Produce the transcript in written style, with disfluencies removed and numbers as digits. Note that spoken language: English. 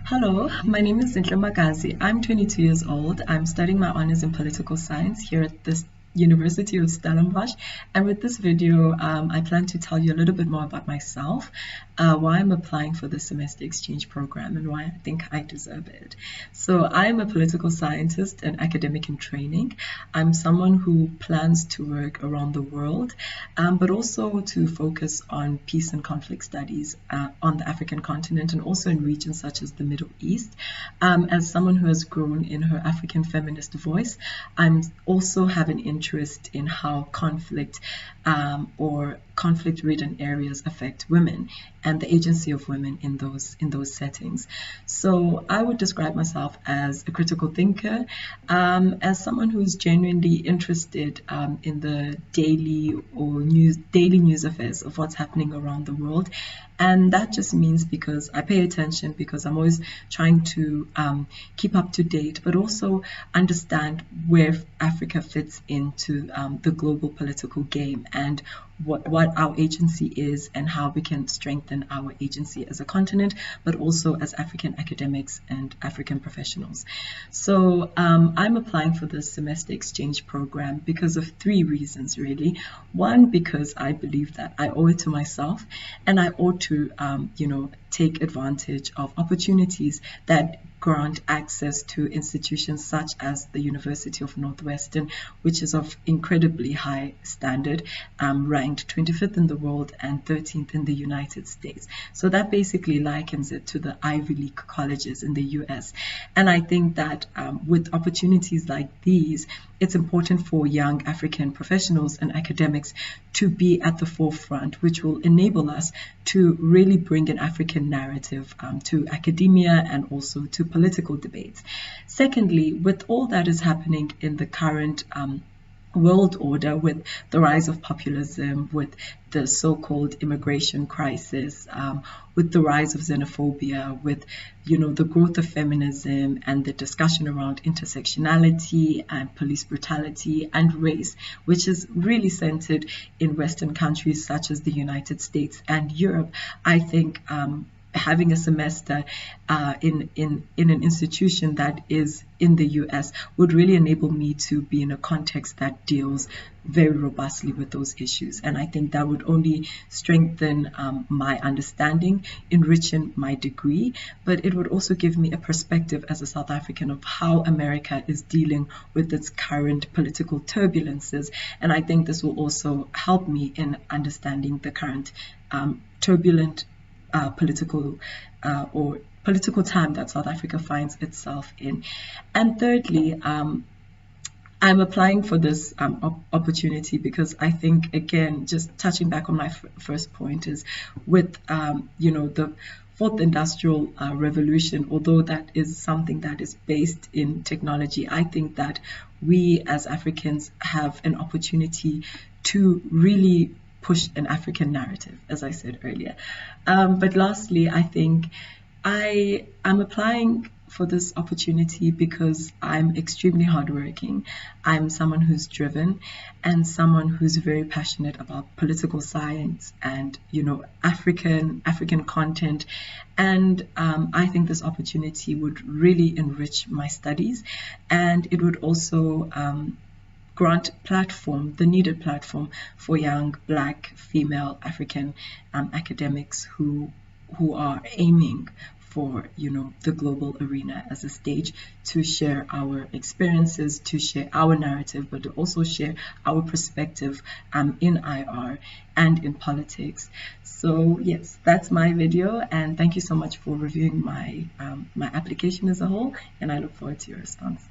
Hello, my name is Zinhle Magazi. I'm 22 years old. I'm studying my honors in political science here at the University of Stellenbosch. And with this video, I plan to tell you a little bit more about myself, why I'm applying for the semester exchange program, and why I think I deserve it. So I'm a political scientist and academic in training. I'm someone who plans to work around the world, but also to focus on peace and conflict studies on the African continent and also in regions such as the Middle East. As someone who has grown in her African feminist voice, I also have an interest in how conflict or conflict-ridden areas affect women and the agency of women in those settings. So I would describe myself as a critical thinker, as someone who is genuinely interested in the daily news affairs of what's happening around the world. And that just means because I pay attention, because I'm always trying to keep up to date, but also understand where Africa fits into the global political game and what our agency is and how we can strengthen our agency as a continent, but also as African academics and African professionals. So I'm applying for the semester exchange program because of three reasons, really. One, because I believe that I owe it to myself and I ought to, take advantage of opportunities that grant access to institutions such as the University of Northwestern, which is of incredibly high standard, ranked 25th in the world and 13th in the United States. So that basically likens it to the Ivy League colleges in the US. And I think that with opportunities like these, it's important for young African professionals and academics to be at the forefront, which will enable us to really bring an African narrative to academia and also to political debates. Secondly, with all that is happening in the current world order, with the rise of populism, with the so-called immigration crisis, with the rise of xenophobia, with the growth of feminism and the discussion around intersectionality and police brutality and race, which is really centered in Western countries such as the United States and Europe, I think having a semester in an institution that is in the US would really enable me to be in a context that deals very robustly with those issues. And I think that would only strengthen my understanding, enrichen my degree, but it would also give me a perspective as a South African of how America is dealing with its current political turbulences. And I think this will also help me in understanding the current turbulent political time that South Africa finds itself in. And thirdly, I'm applying for this opportunity because I think, again, just touching back on my first point, is with the Fourth Industrial Revolution, although that is something that is based in technology, I think that we as Africans have an opportunity to really push an African narrative, as I said earlier. But lastly, I think I'm applying for this opportunity because I'm extremely hardworking. I'm someone who's driven and someone who's very passionate about political science and African content. And I think this opportunity would really enrich my studies, and it would also grant the needed platform for young Black, female, African academics who are aiming for the global arena as a stage to share our experiences, to share our narrative, but to also share our perspective in IR and in politics. So yes, that's my video, and thank you so much for reviewing my application as a whole, and I look forward to your response.